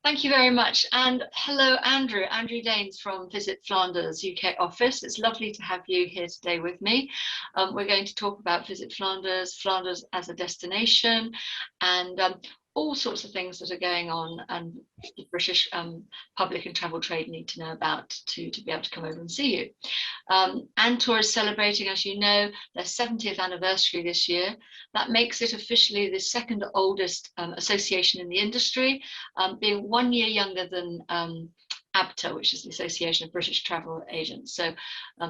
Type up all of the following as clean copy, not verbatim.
Thank you very much. And hello, Andrew Daines from Visit Flanders UK office. It's lovely to have you here today with me. We're going to talk about Visit Flanders, Flanders as a destination, and all sorts of things that are going on and the British public and travel trade need to know about to be able to come over and see you. ANTOR is celebrating, as you know, their 70th anniversary this year. That makes it officially the second oldest association in the industry, being 1 year younger than ABTA, which is the Association of British Travel Agents. So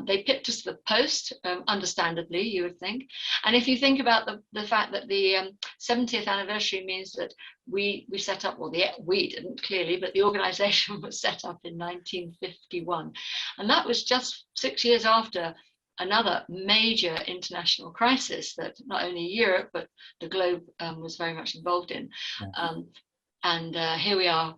they pipped us to the post, understandably, you would think. And if you think about the fact that the 70th anniversary means that we set up, well, we didn't clearly, but the organisation was set up in 1951. And that was just 6 years after another major international crisis that not only Europe, but the globe was very much involved in. Yeah. Here we are,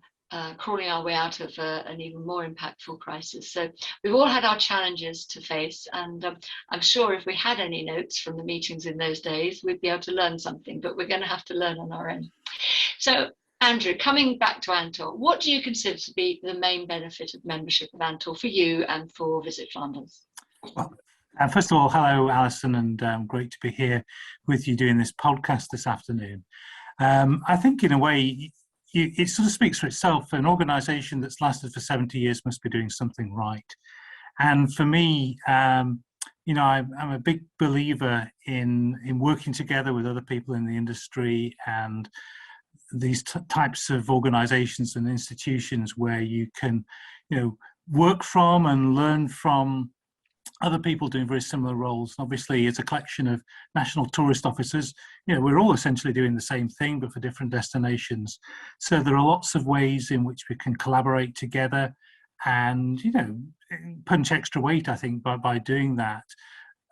crawling our way out of an even more impactful crisis. So we've all had our challenges to face, and I'm sure if we had any notes from the meetings in those days, we'd be able to learn something, but we're going to have to learn on our own. So Andrew, coming back to ANTOR, what do you consider to be the main benefit of membership of ANTOR for you and for Visit Flanders? Well, first of all, hello Alison, and great to be here with you doing this podcast this afternoon. I think in a way, it sort of speaks for itself. An organisation that's lasted for 70 years must be doing something right. And for me, you know, I'm a big believer in working together with other people in the industry and these types of organisations and institutions where you can, you know, work from and learn from other people doing very similar roles. Obviously, as a collection of national tourist officers, you know, we're all essentially doing the same thing, but for different destinations. So there are lots of ways in which we can collaborate together and, you know, punch extra weight, I think, by doing that.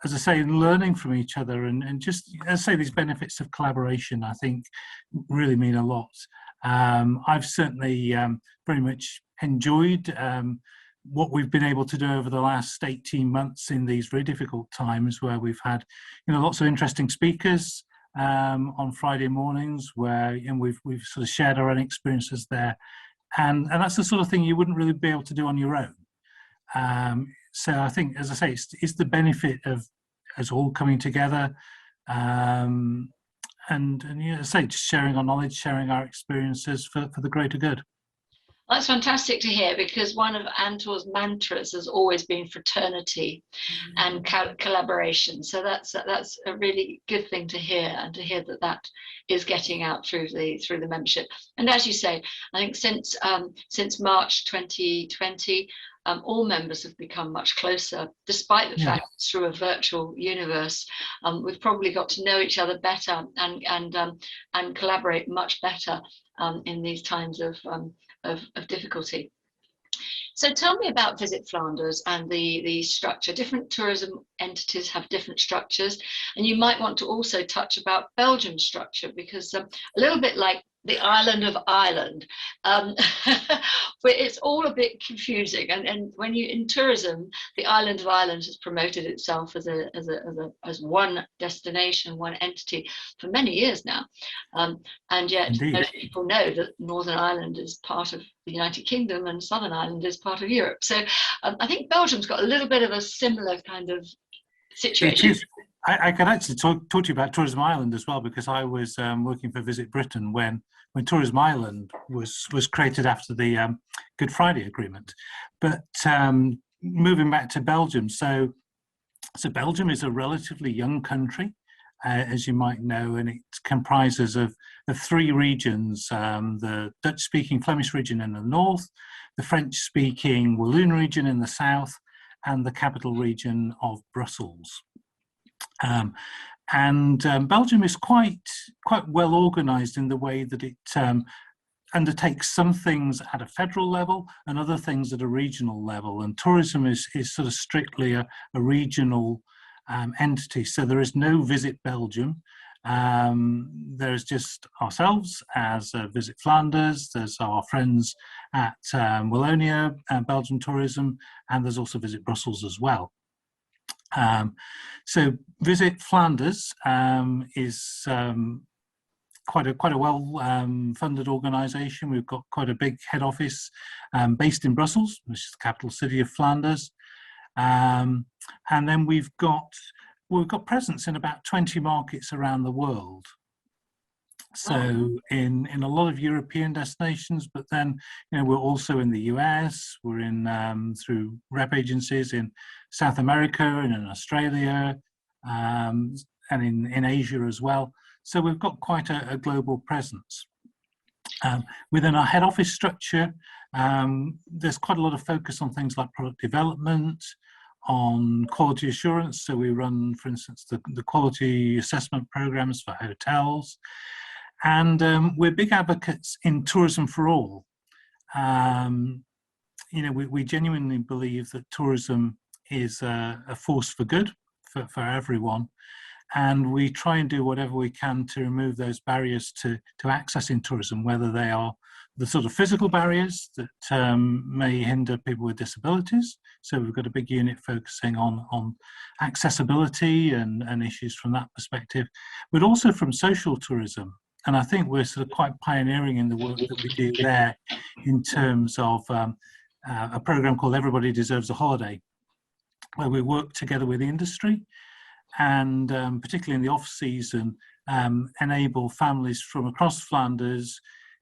As I say, learning from each other and just, as I say, these benefits of collaboration, I think, really mean a lot. I've certainly very much enjoyed what we've been able to do over the last 18 months in these very difficult times, where we've had, you know, lots of interesting speakers on Friday mornings, where, and we've sort of shared our own experiences there, and that's the sort of thing you wouldn't really be able to do on your own. So I think, as I say, it's the benefit of us all coming together, and you know, as I say, just sharing our knowledge, sharing our experiences for the greater good. That's fantastic to hear, because one of ANTOR'S mantras has always been fraternity and collaboration. So that's a really good thing to hear, and to hear that is getting out through the membership. And as you say, I think since March 2020, all members have become much closer, despite the fact it's through a virtual universe. We've probably got to know each other better and collaborate much better in these times of difficulty. So tell me about Visit Flanders and the structure. Different tourism entities have different structures, and you might want to also touch about Belgium's structure, because a little bit like the island of Ireland, it's all a bit confusing. And when you in tourism, the island of Ireland has promoted itself as one destination, one entity for many years now, and yet most people know that Northern Ireland is part of the United Kingdom and Southern Ireland is part of Europe. So I think Belgium's got a little bit of a similar kind of situation. It is. I can actually talk to you about Tourism Ireland as well, because I was working for Visit Britain when Tourism Ireland was created after the Good Friday Agreement. But moving back to Belgium, so Belgium is a relatively young country, as you might know, and it comprises of three regions: the Dutch-speaking Flemish region in the north, the French-speaking Walloon region in the south, and the capital region of Brussels. Belgium is quite well organised in the way that it undertakes some things at a federal level and other things at a regional level. And tourism is sort of strictly a regional entity. So there is no Visit Belgium. There's just ourselves as Visit Flanders. There's our friends at Wallonia, Belgium Tourism, and there's also Visit Brussels as well. So Visit Flanders is quite a well funded organisation. We've got quite a big head office based in Brussels, which is the capital city of Flanders, and then we've got presence in about 20 markets around the world. So in a lot of European destinations, but then we're also in the US. We're in through rep agencies in South America and in Australia, and in Asia as well. So we've got quite a global presence. Within our head office structure, there's quite a lot of focus on things like product development, on quality assurance. So we run, for instance, the quality assessment programs for hotels. And we're big advocates in tourism for all. We genuinely believe that tourism is a force for good for everyone. And we try and do whatever we can to remove those barriers to accessing tourism, whether they are the sort of physical barriers that may hinder people with disabilities. So we've got a big unit focusing on accessibility and issues from that perspective, but also from social tourism. And I think we're sort of quite pioneering in the work that we do there in terms of a program called Everybody Deserves a Holiday, where we work together with the industry and particularly in the off-season, enable families from across Flanders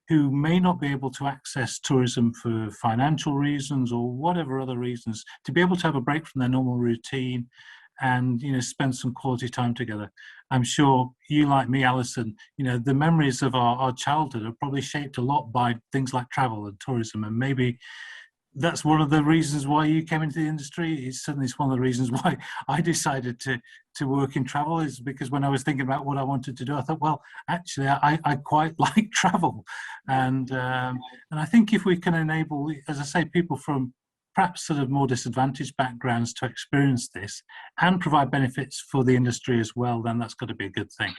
who may not be able to access tourism for financial reasons or whatever other reasons, to be able to have a break from their normal routine and spend some quality time together. I'm sure you, like me, Alison, the memories of our childhood are probably shaped a lot by things like travel and tourism, and maybe that's one of the reasons why you came into the industry. It's certainly one of the reasons why I decided to work in travel, is because when I was thinking about what I wanted to do, I thought, well, actually, I quite like travel, and I think if we can enable, as I say, people from perhaps sort of more disadvantaged backgrounds to experience this and provide benefits for the industry as well, then that's got to be a good thing.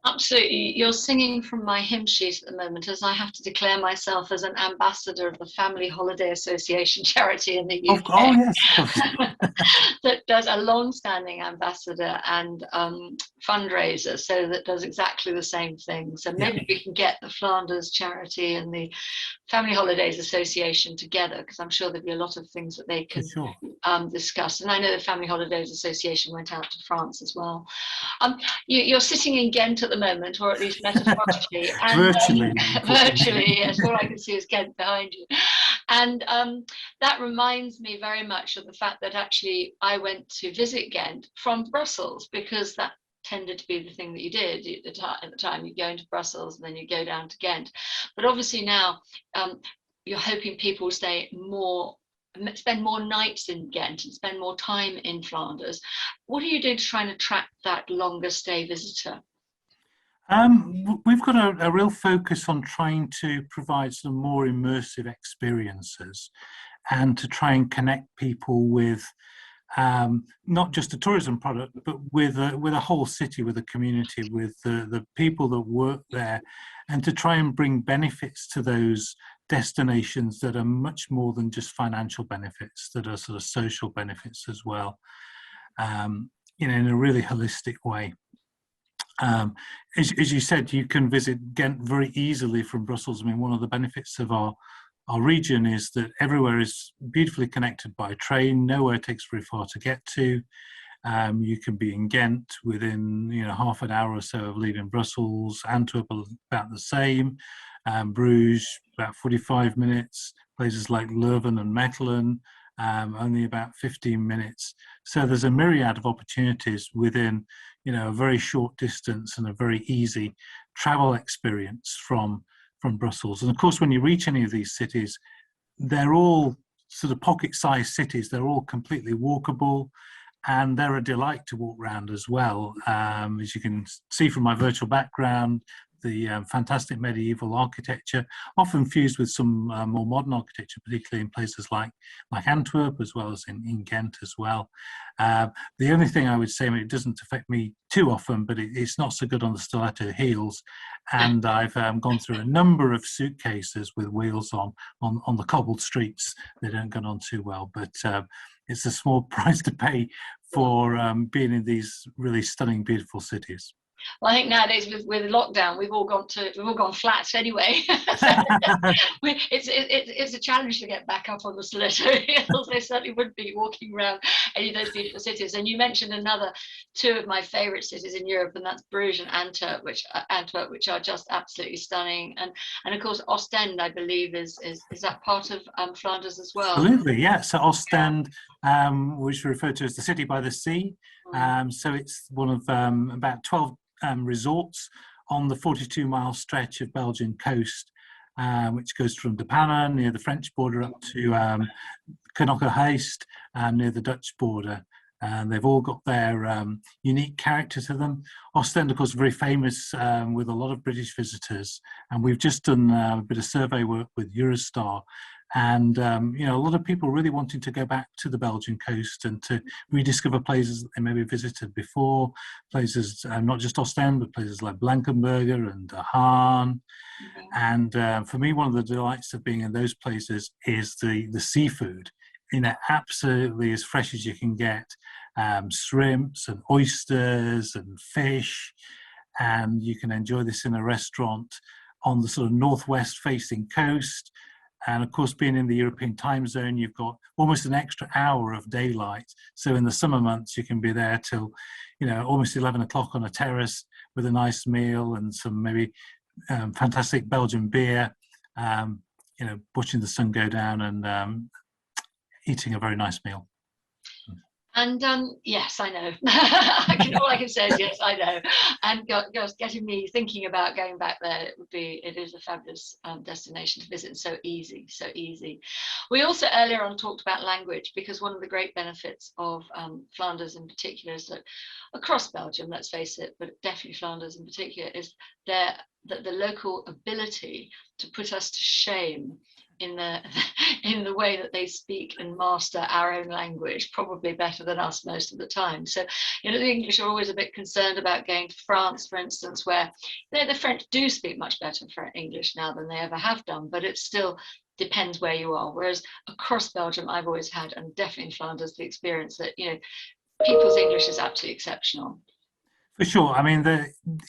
Absolutely. You're singing from my hymn sheet at the moment, as I have to declare myself as an ambassador of the Family Holiday Association charity in the UK. Oh, yes, of course. That does a long-standing ambassador and fundraiser, so that does exactly the same thing. So maybe we can get the Flanders charity and the Family Holidays Association together, because I'm sure there'll be a lot of things that they can discuss. And I know the Family Holidays Association went out to France as well. You're sitting in Ghent at the moment, or at least metaphorically. And, virtually. Virtually, yes. All I can see is Ghent behind you. And that reminds me very much of the fact that actually I went to visit Ghent from Brussels, because that tended to be the thing that you did at the time. You go into Brussels and then you go down to Ghent. But obviously now you're hoping people spend more nights in Ghent and spend more time in Flanders. What do you do to try and attract that longer stay visitor? We've got a real focus on trying to provide some more immersive experiences and to try and connect people with not just a tourism product, but with a whole city, with a community, with the people that work there, and to try and bring benefits to those destinations that are much more than just financial benefits, that are sort of social benefits as well, in a really holistic way. As you said, you can visit Ghent very easily from Brussels. I mean, one of the benefits of our region is that everywhere is beautifully connected by train. Nowhere takes very far to get to. You can be in Ghent within half an hour or so of leaving Brussels. Antwerp about the same. Bruges about 45 minutes. Places like Leuven and Mechelen only about 15 minutes. So there's a myriad of opportunities within a very short distance and a very easy travel experience from Brussels. And of course, when you reach any of these cities, they're all sort of pocket-sized cities. They're all completely walkable, and they're a delight to walk around as well. As you can see from my virtual background, the fantastic medieval architecture, often fused with some more modern architecture, particularly in places like Antwerp, as well as in Ghent as well. The only thing I would say, I mean, it doesn't affect me too often, but it's not so good on the stiletto heels. And I've gone through a number of suitcases with wheels on the cobbled streets. They don't get on too well, but it's a small price to pay for being in these really stunning, beautiful cities. Well, I think nowadays with lockdown, we've all gone flat anyway. So it's a challenge to get back up on the Stiletto hills. They certainly wouldn't be walking around any of those beautiful cities. And you mentioned two of my favourite cities in Europe, and that's Bruges and Antwerp, which are just absolutely stunning. And of course Ostend, I believe, is that part of Flanders as well? Absolutely, yeah. So Ostend, which we refer to as the city by the sea. So it's one of about 12 resorts on the 42-mile stretch of Belgian coast, which goes from De Panne near the French border up to Knokke-Heist near the Dutch border. And they've all got their unique character to them. Ostend, of course, very famous with a lot of British visitors. And we've just done a bit of survey work with Eurostar. And, a lot of people really wanting to go back to the Belgian coast and to rediscover places that they maybe visited before, places not just Ostend, but places like Blankenberge and De Haan. And for me, one of the delights of being in those places is the seafood. Absolutely as fresh as you can get. Shrimps and oysters and fish, and you can enjoy this in a restaurant on the sort of northwest facing coast. And of course, being in the European time zone, you've got almost an extra hour of daylight. So in the summer months, you can be there till, almost 11 o'clock on a terrace with a nice meal and some maybe fantastic Belgian beer, watching the sun go down and eating a very nice meal. And yes, I know. All I can say is yes, I know. And getting me thinking about going back there, it is a fabulous destination to visit, and so easy. We also earlier on talked about language, because one of the great benefits of Flanders in particular is that across Belgium, let's face it, but definitely Flanders in particular, is the local ability to put us to shame in the way that they speak and master our own language, probably better than us most of the time. So, the English are always a bit concerned about going to France, for instance, where the French do speak much better English now than they ever have done, but it still depends where you are. Whereas across Belgium, I've always had, and definitely in Flanders, the experience that, people's English is absolutely exceptional. For sure. I mean,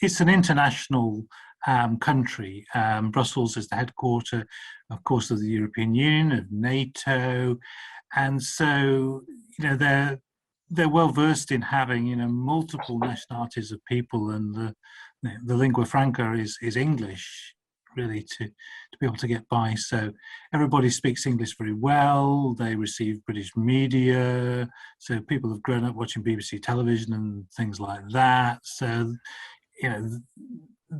it's an international country. Brussels is the headquarter, of course, of the European Union, of NATO, and so they're well versed in having multiple nationalities of people, and the lingua franca is English, really, to be able to get by. So everybody speaks English very well. They receive British media, so people have grown up watching BBC television and things like that. So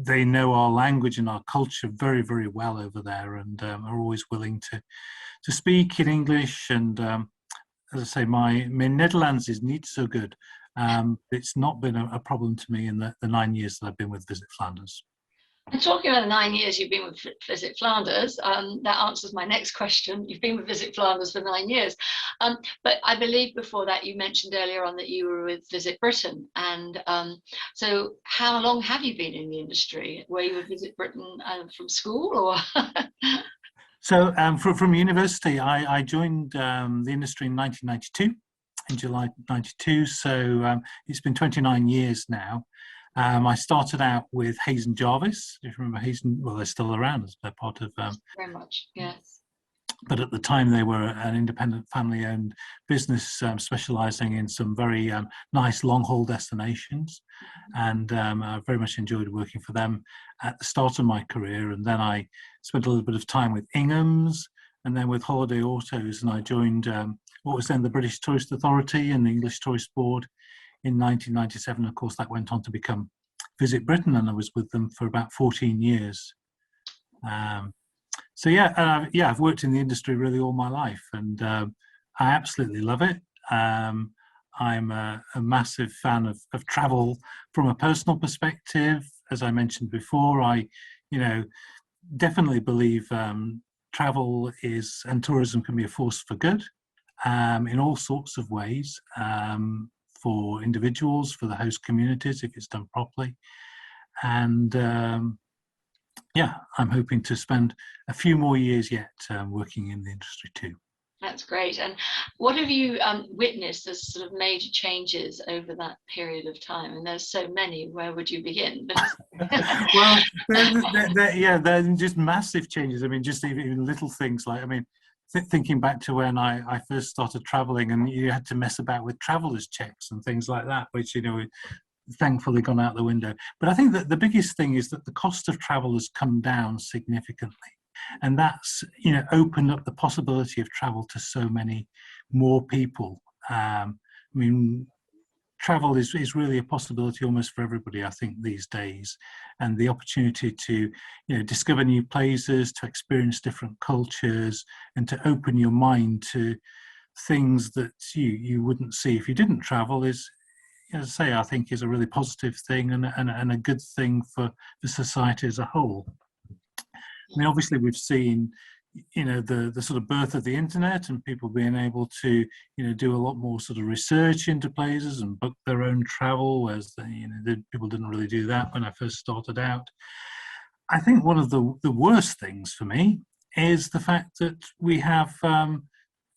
they know our language and our culture very, very well over there, and are always willing to speak in English. And as I say, my Netherlands is niet so good. It's not been a problem to me in the 9 years that I've been with Visit Flanders. And talking about the 9 years you've been with Visit Flanders, that answers my next question. You've been with Visit Flanders for 9 years. But I believe before that you mentioned earlier on that you were with Visit Britain. And so how long have you been in the industry? Were you with Visit Britain from school, or? So from university, I joined the industry in 1992, in July 92. So it's been 29 years now. I started out with Hayes and Jarvis. If you remember Hayes, well, they're still around. They're part of... very much, yes. But at the time, they were an independent family-owned business specialising in some very nice long-haul destinations. And I very much enjoyed working for them at the start of my career. And then I spent a little bit of time with Ingham's and then with Holiday Autos. And I joined what was then the British Tourist Authority and the English Tourist Board in 1997. Of course, that went on to become Visit Britain, and I was with them for about 14 years. I've worked in the industry really all my life, and I absolutely love it. I'm a massive fan of travel from a personal perspective. As I mentioned before, I definitely believe travel and tourism can be a force for good in all sorts of ways. For individuals, for the host communities, if it's done properly. And I'm hoping to spend a few more years yet working in the industry too. That's great. And what have you witnessed as sort of major changes over that period of time? And there's so many. Where would you begin? Well, they're just massive changes. I mean, just even little things like, I mean, thinking back to when I first started traveling, and you had to mess about with travelers checks and things like that, which, thankfully gone out the window. But I think that the biggest thing is that the cost of travel has come down significantly. And that's, opened up the possibility of travel to so many more people. I mean, travel is really a possibility almost for everybody, I think, these days. And the opportunity to, discover new places, to experience different cultures, and to open your mind to things that you wouldn't see if you didn't travel is, as I say, I think is a really positive thing and a good thing for the society as a whole. I mean, obviously, we've seen, the sort of birth of the internet and people being able to, do a lot more sort of research into places and book their own travel, whereas people didn't really do that when I first started out. I think one of the worst things for me is the fact that we have,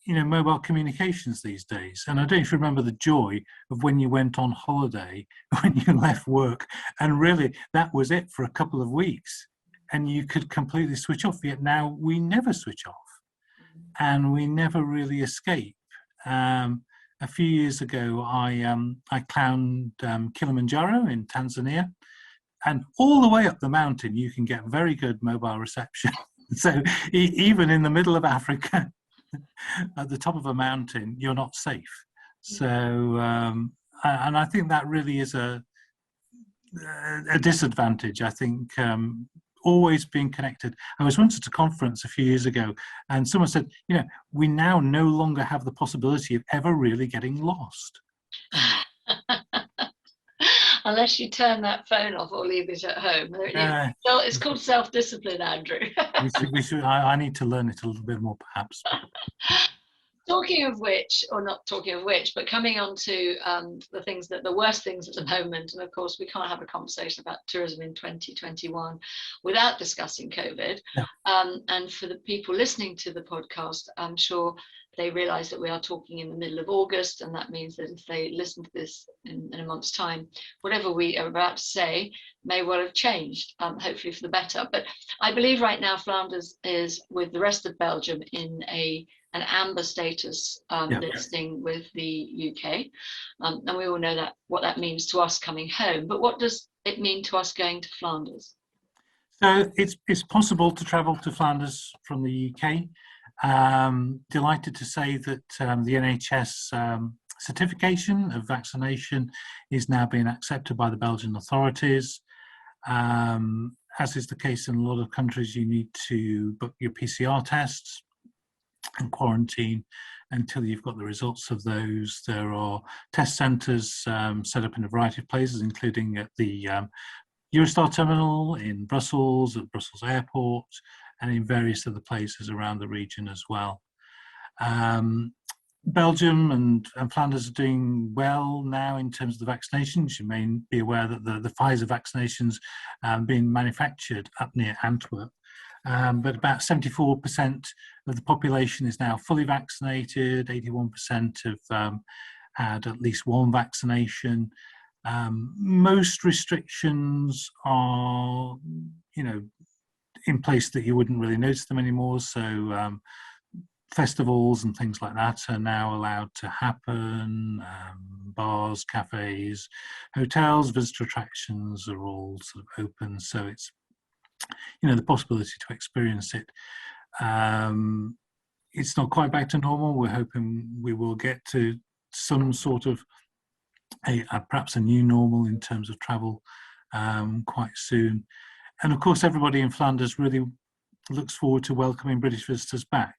mobile communications these days. And I don't know if you remember the joy of when you went on holiday, when you left work, and really that was it for a couple of weeks. And you could completely switch off. Yet now we never switch off, and we never really escape. A few years ago, I climbed Kilimanjaro in Tanzania, and all the way up the mountain, you can get very good mobile reception. So even in the middle of Africa, at the top of a mountain, you're not safe. So, and I think that really is a disadvantage. I think. Always being connected. I was once at a conference a few years ago, and someone said, we now no longer have the possibility of ever really getting lost. Unless you turn that phone off or leave it at home. It's called self-discipline, Andrew. I need to learn it a little bit more, perhaps. Talking of which, or not talking of which, but coming on to the worst things at the moment, and of course we can't have a conversation about tourism in 2021 without discussing COVID. Yeah. And for the people listening to the podcast, I'm sure they realise that we are talking in the middle of August, and that means that if they listen to this in a month's time, whatever we are about to say may well have changed, hopefully for the better. But I believe right now Flanders is, with the rest of Belgium, in an amber status listing with the UK, and we all know that what that means to us coming home. But what does it mean to us going to Flanders? So it's possible to travel to Flanders from the UK. Delighted to say that the NHS certification of vaccination is now being accepted by the Belgian authorities. As is the case in a lot of countries, you need to book your PCR tests and quarantine until you've got the results of those. There are test centres set up in a variety of places, including at the Eurostar terminal in Brussels, at Brussels Airport, and in various other places around the region as well. Belgium and Flanders are doing well now in terms of the vaccinations. You may be aware that the Pfizer vaccinations being manufactured up near Antwerp. But about 74% of the population is now fully vaccinated. 81% have had at least one vaccination. Most restrictions are, in place that you wouldn't really notice them anymore. So festivals and things like that are now allowed to happen. Bars, cafes, hotels, visitor attractions are all sort of open. So it's, the possibility to experience it. It's not quite back to normal. We're hoping we will get to some sort of perhaps a new normal in terms of travel quite soon. And of course, everybody in Flanders really looks forward to welcoming British visitors back,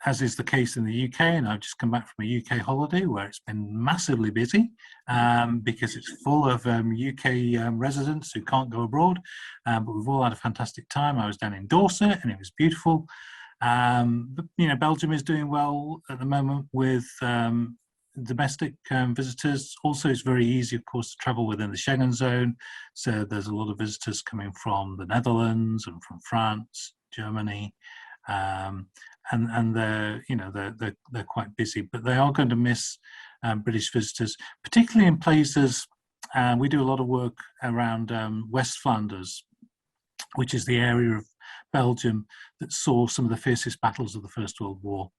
as is the case in the UK. And I've just come back from a UK holiday where it's been massively busy because it's full of UK residents who can't go abroad. But we've all had a fantastic time. I was down in Dorset and it was beautiful. But, Belgium is doing well at the moment with domestic visitors. Also, it's very easy, of course, to travel within the Schengen zone. So there's a lot of visitors coming from the Netherlands and from France, Germany, and they're quite busy, but they are going to miss British visitors, particularly in places. We do a lot of work around West Flanders, which is the area of Belgium that saw some of the fiercest battles of the First World War.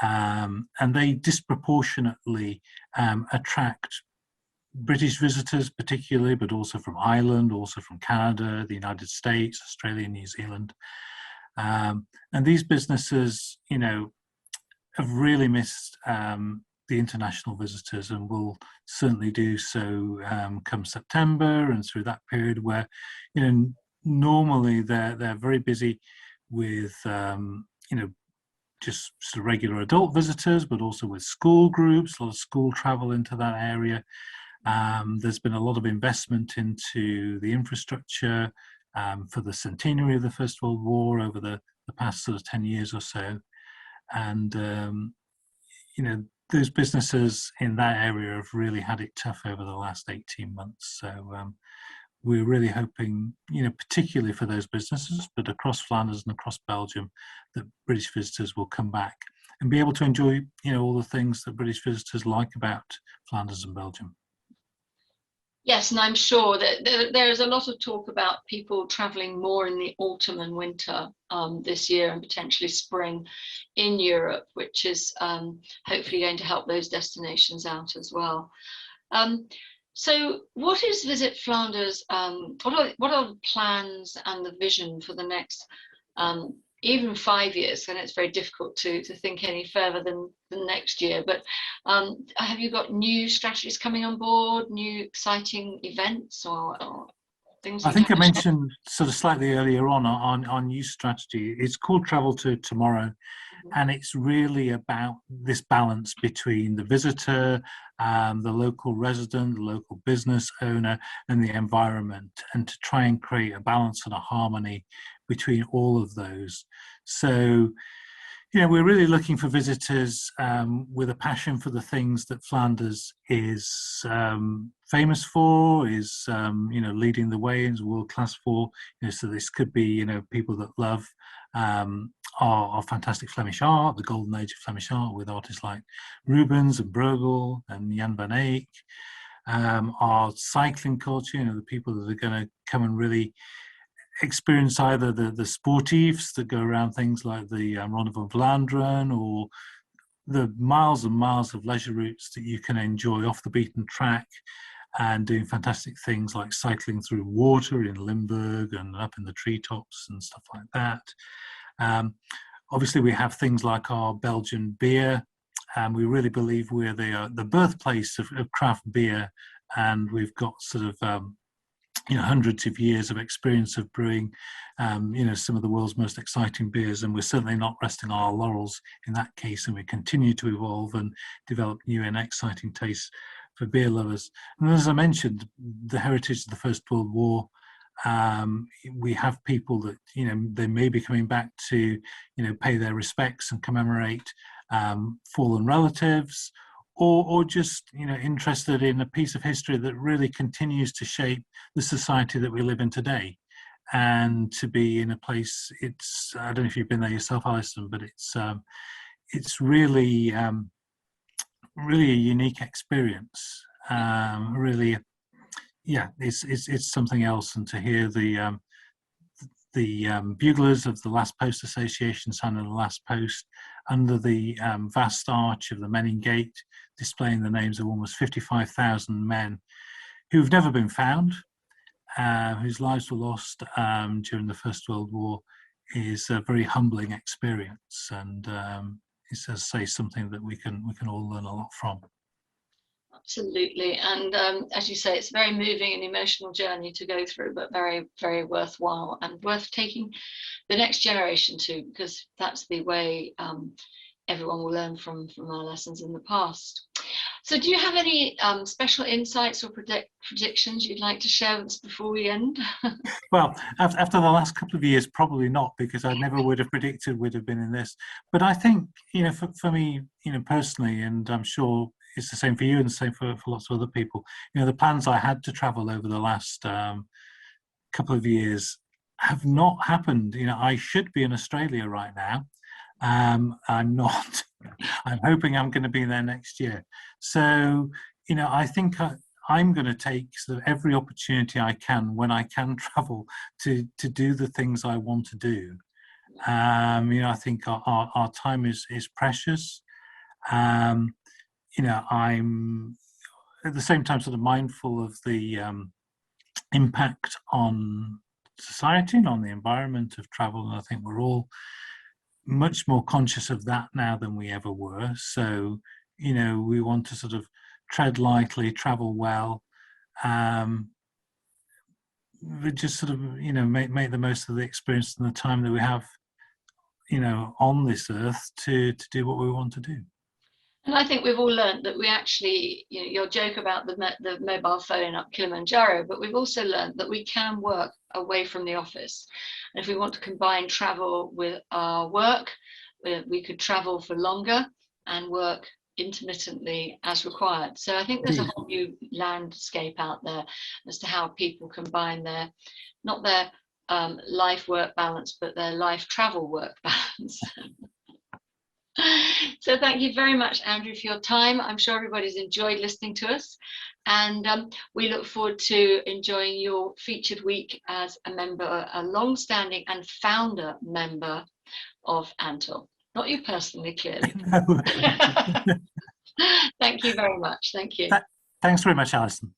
And they disproportionately attract British visitors particularly, but also from Ireland, also from Canada, the United States, Australia, New Zealand. And these businesses, have really missed the international visitors, and will certainly do so come September and through that period where, normally they're very busy with, just sort of regular adult visitors, but also with school groups, a lot of school travel into that area. There's been a lot of investment into the infrastructure for the centenary of the First World War over the past sort of 10 years or so. And, those businesses in that area have really had it tough over the last 18 months. So we're really hoping, particularly for those businesses, but across Flanders and across Belgium, that British visitors will come back and be able to enjoy, all the things that British visitors like about Flanders and Belgium. Yes, and I'm sure that there is a lot of talk about people travelling more in the autumn and winter this year, and potentially spring in Europe, which is hopefully going to help those destinations out as well. So what is Visit Flanders? What are the plans and the vision for the next even 5 years? And it's very difficult to think any further than the next year, but have you got new strategies coming on board, new exciting events or things? I think I mentioned sort of slightly earlier on new strategy. It's called Travel to Tomorrow, and it's really about this balance between the visitor, the local resident, the local business owner, and the environment, and to try and create a balance and a harmony between all of those. So, we're really looking for visitors with a passion for the things that Flanders is famous for, is leading the way, is world class for. So this could be people that love our fantastic Flemish art, the golden age of Flemish art, with artists like Rubens and Bruegel and Jan van Eyck. Our cycling culture, the people that are going to come and really experience either the sportives that go around things like the Ronde van Vlaanderen, or the miles and miles of leisure routes that you can enjoy off the beaten track, and doing fantastic things like cycling through water in Limburg and up in the treetops and stuff like that. Obviously, we have things like our Belgian beer, and we really believe we're the birthplace of craft beer, and we've got sort of hundreds of years of experience of brewing, some of the world's most exciting beers, and we're certainly not resting on our laurels in that case, and we continue to evolve and develop new and exciting tastes for beer lovers. And as I mentioned, the heritage of the First World War, we have people that, they may be coming back to, pay their respects and commemorate fallen relatives, or just interested in a piece of history that really continues to shape the society that we live in today. And to be in a place, I don't know if you've been there yourself, Alison, but it's really really a unique experience. It's something else. And to hear the buglers of the Last Post Association sounding the last post under the vast arch of the Menin Gate, displaying the names of almost 55,000 men who've never been found, whose lives were lost during the First World War, is a very humbling experience, and it's, as I say, something that we can all learn a lot from. Absolutely, and as you say, it's a very moving and emotional journey to go through, but very, very worthwhile and worth taking the next generation to, because that's the way everyone will learn from our lessons in the past. So do you have any special insights or predictions you'd like to share with us before we end? Well, after the last couple of years, probably not, because I never would have predicted we'd have been in this. But I think, for me, personally, and I'm sure it's the same for you and the same for lots of other people, the plans I had to travel over the last couple of years have not happened. I should be in Australia right now. I'm not. I'm hoping I'm going to be there next year. So, I think I'm going to take sort of every opportunity I can when I can travel to do the things I want to do. I think our time is precious. I'm at the same time sort of mindful of the impact on society and on the environment of travel. And I think we're all much more conscious of that now than we ever were. So, we want to sort of tread lightly, travel well, but just sort of, make the most of the experience and the time that we have, on this earth to do what we want to do. And I think we've all learned that we actually, your joke about the mobile phone up Kilimanjaro, but we've also learned that we can work away from the office. And if we want to combine travel with our work, we could travel for longer and work intermittently as required. So I think there's a whole new landscape out there as to how people combine not their life-work balance, but their life-travel-work balance. So thank you very much, Andrew, for your time. I'm sure everybody's enjoyed listening to us, and we look forward to enjoying your featured week as a member, a long-standing and founder member of ANTOR. Not you personally, clearly. No. Thank you very much. Thank you. Thanks very much, Alison.